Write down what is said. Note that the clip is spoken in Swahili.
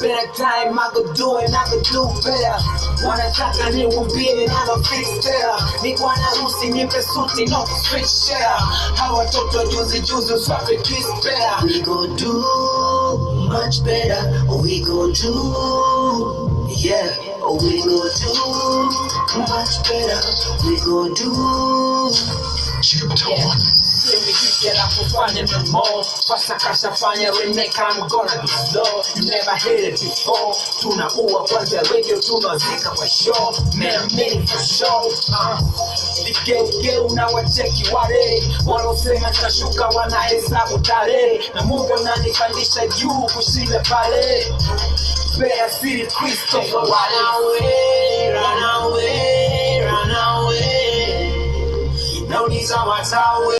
Better time, I could do it, I could do better. Wanataka niwambie na no fix better. Ni bwana usi nipe suti no switch share. Hawa watoto juzi uswape twist better. We go do much better. We go do, yeah. We go do much better. We go do, yeah. Get up and find him no more. Pasa kasha fanya remake, I'm gonna be slow. You never heard it before. Tunaua kwanza radio, tunazika kwa show. Man, many for show. Vigeu na wacheki wale wanaosema tashuka, wanahesabu tarehe. Na Mungu ananipandisha juu kushinda pale. Bear City Christopher, run away, run away, run away. No, these are my towers.